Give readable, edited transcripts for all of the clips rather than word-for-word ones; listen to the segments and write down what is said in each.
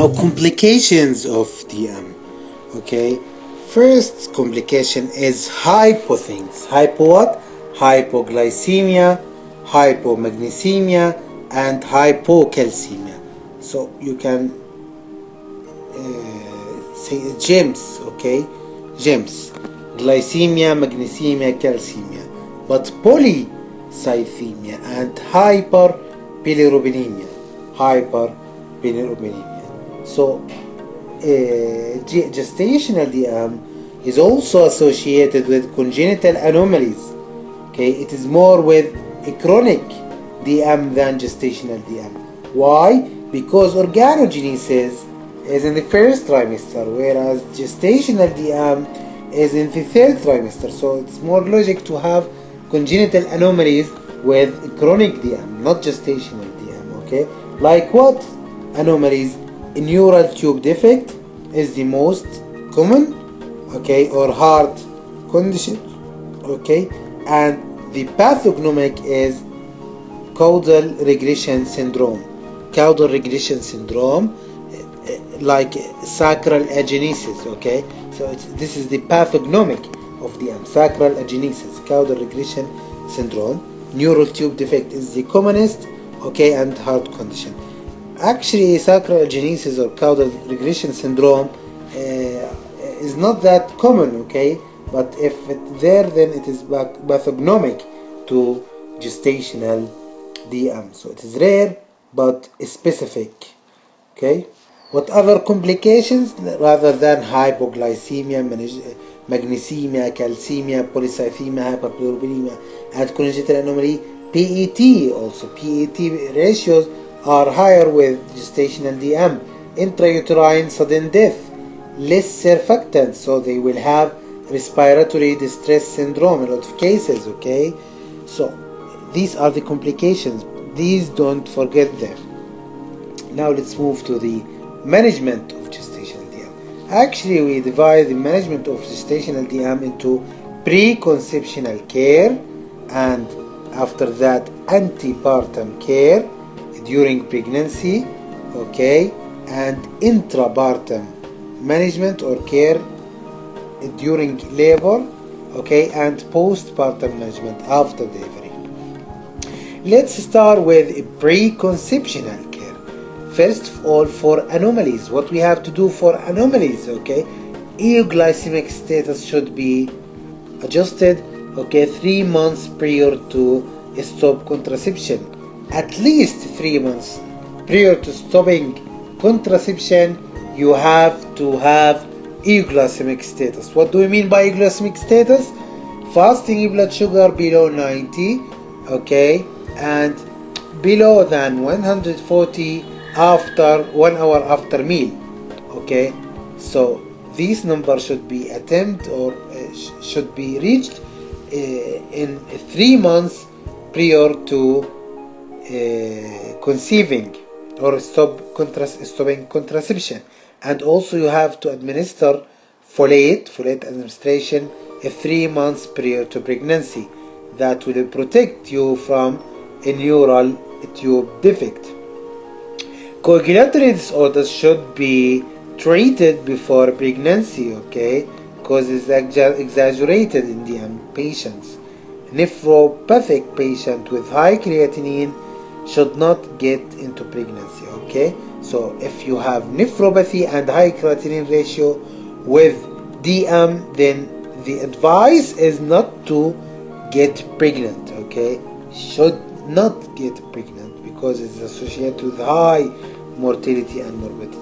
Now, complications of DM. Okay, first complication is hypo things. Hypo what? Hypoglycemia, hypomagnesemia, and hypocalcemia. So you can say GEMS. Okay, GEMS: glycemia, magnesemia, calcemia. But polycythemia and hyperbilirubinemia. So gestational DM is also associated with congenital anomalies. Okay, it is more with a chronic DM than gestational DM. Why? Because organogenesis is in the first trimester, whereas gestational DM is in the third trimester. So it's more logic to have congenital anomalies with chronic DM, not gestational DM. Okay, like what anomalies? A neural tube defect is the most common, okay, or heart condition, okay, and the pathognomic is caudal regression syndrome. Caudal regression syndrome, like sacral agenesis, okay. So this is the pathognomic of DM, sacral agenesis, caudal regression syndrome. Neural tube defect is the commonest, okay, and heart condition. Actually, sacral agenesis or caudal regression syndrome is not that common, okay, but if it's there, then it is pathognomic to gestational DM. So it is rare but specific. Okay, what other complications rather than hypoglycemia, magnesemia, calcemia, polycythemia, hyperbilirubinemia, and congenital anomaly? PET also. PET ratios are higher with gestational DM. Intrauterine sudden death, less surfactants, so they will have respiratory distress syndrome in a lot of cases. Okay, so these are the complications. These, don't forget them. Now let's move to the management of gestational DM. Actually, we divide the management of gestational DM into preconceptional care, and after that antepartum care during pregnancy, okay, and intrapartum management or care during labor, okay, and postpartum management after delivery. Let's start with preconceptional care. First of all, for anomalies, what we have to do for anomalies, okay, euglycemic status should be adjusted, okay, 3 months prior to stop contraception. At least 3 months prior to stopping contraception, you have to have euglycemic status. What do we mean by euglycemic status? Fasting blood sugar below 90, okay, and below than 140 after 1 hour after meal. Okay, so these numbers should be attempted or should be reached in 3 months prior to conceiving or stopping contraception. And also you have to administer folate administration 3 months prior to pregnancy. That will protect you from a neural tube defect. Coagulatory disorders should be treated before pregnancy, okay, because it's exaggerated in DM patients. Nephropathic patient with high creatinine should not get into pregnancy, okay. So if you have nephropathy and high creatinine ratio with DM, then the advice is not to get pregnant, okay. Should not get pregnant because it's associated with high mortality and morbidity.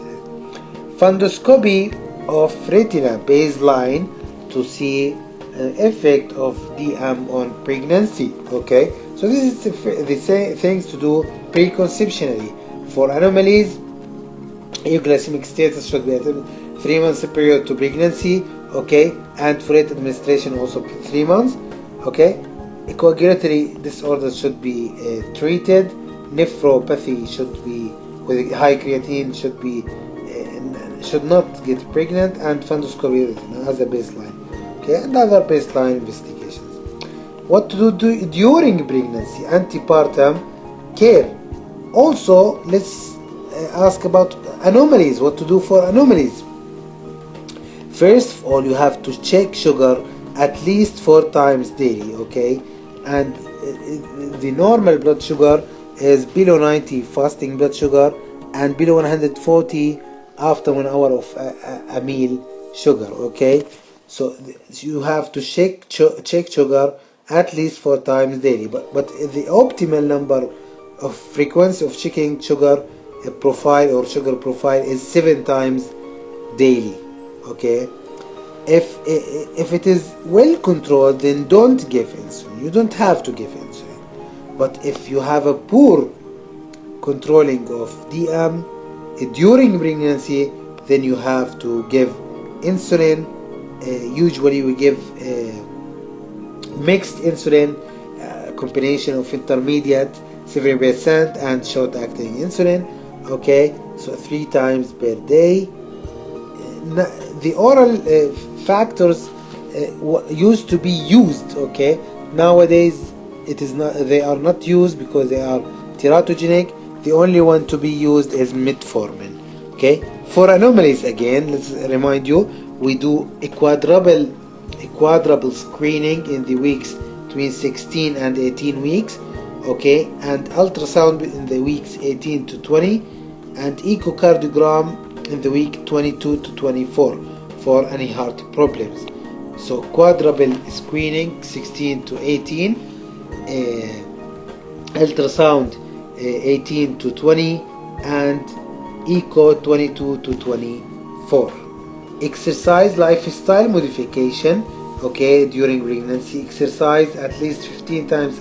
Fundoscopy of retina baseline to see effect of DM on pregnancy, okay. So this is the things to do preconceptionally. For anomalies, euglycemic status should be at 3 months period to pregnancy, okay, and folate administration also 3 months, okay. Coagulatory disorders should be treated. Nephropathy should be with high creatinine should not get pregnant, and fundoscopy as a baseline, okay, and other baseline investigations. What to do during pregnancy? Antepartum care. Also, let's ask about anomalies, what to do for anomalies. First of all, you have to check sugar at least 4 times daily, okay? And the normal blood sugar is below 90 fasting blood sugar and below 140 after 1 hour of a meal sugar, okay? So you have to check sugar at least 4 times daily, but the optimal number of frequency of checking sugar profile or sugar profile is 7 times daily, okay? If it is well controlled, then don't give insulin. You don't have to give insulin. But if you have a poor controlling of DM during pregnancy, then you have to give insulin. Usually we give mixed insulin, combination of intermediate 7% and short-acting insulin, okay? So 3 times per day. The oral factors used to be used, okay? Nowadays it is not, they are not used because they are teratogenic. The only one to be used is metformin, okay? For anomalies, again, let's remind you, we do a quadruple screening in the weeks between 16 and 18 weeks, okay, and ultrasound in the weeks 18 to 20, and echocardiogram in the week 22 to 24 for any heart problems. So quadruple screening 16 to 18, ultrasound 18 to 20, and echo 22 to 24. Exercise lifestyle modification, okay, during pregnancy. Exercise at least 15 times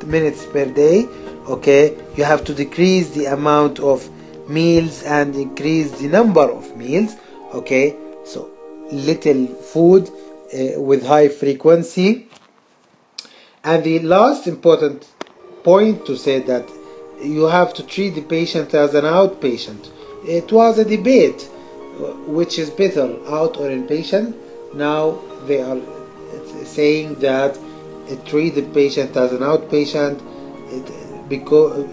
minutes per day, okay? You have to decrease the amount of meals and increase the number of meals, okay? So little food with high frequency. And the last important point to say that you have to treat the patient as an outpatient. It was a debate which is better, out or inpatient. Now they are saying that treat the patient as an outpatient because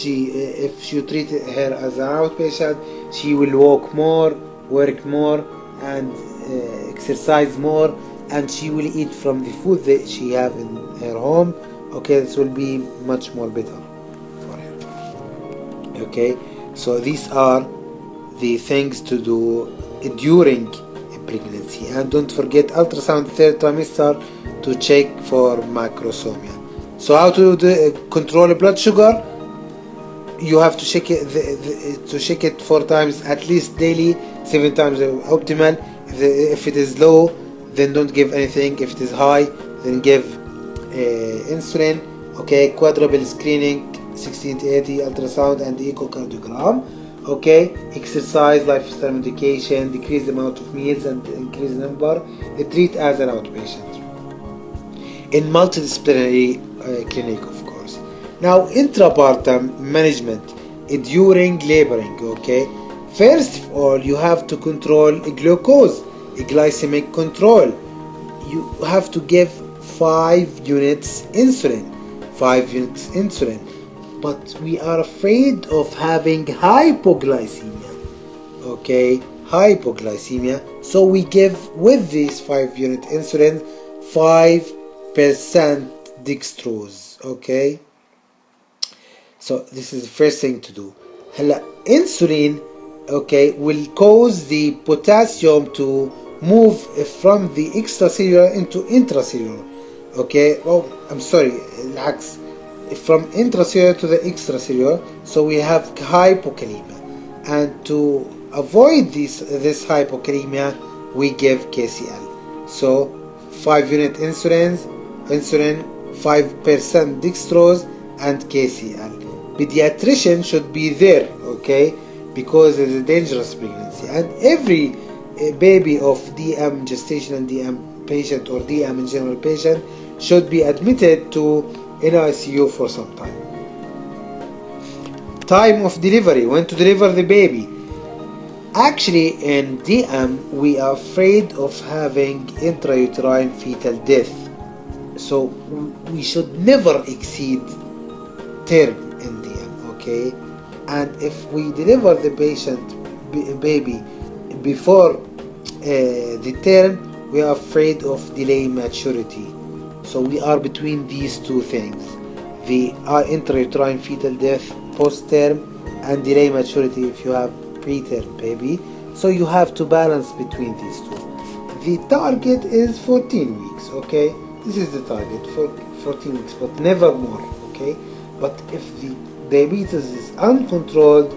if you treat her as an outpatient, she will walk more, work more, and exercise more, and she will eat from the food that she have in her home. Okay, this will be much more better for her. Okay, so these are the things to do during pregnancy, and don't forget ultrasound 3rd trimester to check for macrosomia. So how to control blood sugar? You have to check it 4 times at least daily, 7 times optimal. If it is low, then don't give anything. If it is high, then give insulin. Okay, quadruple screening 16 to 80, ultrasound and echocardiogram. Okay, exercise, lifestyle medication, decrease the amount of meals and increase the number. Treat as an outpatient in multidisciplinary clinic, of course. Now, intrapartum management during laboring. Okay, first of all, you have to control glucose, glycemic control. You have to give 5 units insulin. But we are afraid of having hypoglycemia, okay, hypoglycemia, so we give with this 5 unit insulin 5% dextrose, okay? So this is the first thing to do. Insulin, okay, will cause the potassium to move from the extracellular into intracellular, okay? Oh, I'm sorry, العكس, from intracellular to the extracellular, so we have hypokalemia, and to avoid this hypokalemia we give KCL. So 5 unit insulin, 5% dextrose, and KCL. Pediatrician should be there, okay, because it's a dangerous pregnancy, and every baby of DM, gestational DM patient or DM in general patient should be admitted to in ICU for some time. Time of delivery, when to deliver the baby. Actually, in DM, we are afraid of having intrauterine fetal death. So we should never exceed term in DM, okay? And if we deliver the baby before the term, we are afraid of delay maturity. So we are between these two things, the intrauterine fetal death post-term and delay maturity if you have preterm baby. So you have to balance between these two. The target is 14 weeks, okay? This is the target for 14 weeks, but never more, okay? But if the diabetes is uncontrolled,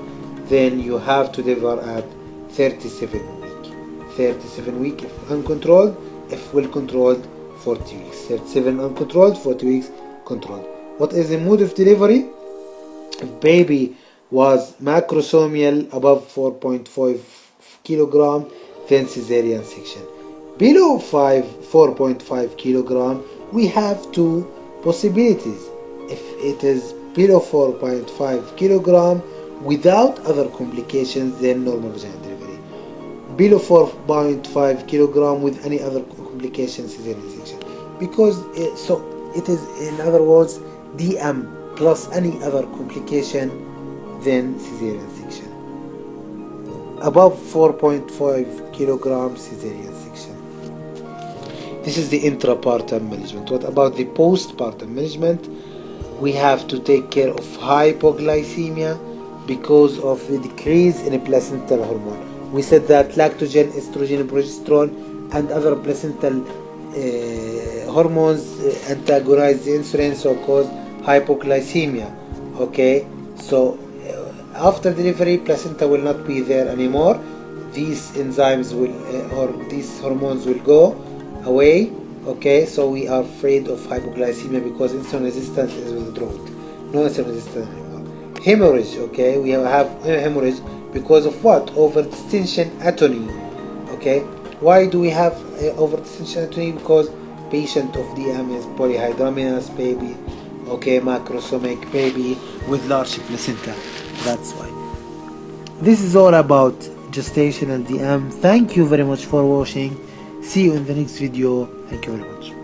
then you have to deliver at 37 weeks. 37 weeks if uncontrolled, if well controlled, 40 weeks. 37 uncontrolled, 40 weeks controlled. What is the mode of delivery? If baby was macrosomial above 4.5 kilogram, then cesarean section. Below 4.5 kilogram, we have two possibilities. If it is below 4.5 kilogram without other complications, then normal vaginal delivery. Below 4.5 kilogram with any other complications, cesarean section. Because it is, in other words, DM plus any other complication, then cesarean section. Above 4.5 kilograms, cesarean section. This is the intrapartum management. What about the postpartum management? We have to take care of hypoglycemia because of the decrease in placental hormone. We said that lactogen, estrogen, progesterone, and other placental hormones antagonize the insulin, so cause hypoglycememia. Okay, so after delivery, placenta will not be there anymore. These enzymes will or these hormones will go away. Okay, so we are afraid of hypoglycemia because insulin resistance is withdrawn. No insulin resistance anymore. Hemorrhage. Okay, we have hemorrhage because of what? Overdistension atony. Okay, why do we have overdistension atony? Because patient of DM is polyhydramnios baby. Okay, macrosomic baby with large placenta. That's why. This is all about gestation and DM. Thank you very much for watching. See you in the next video. Thank you very much.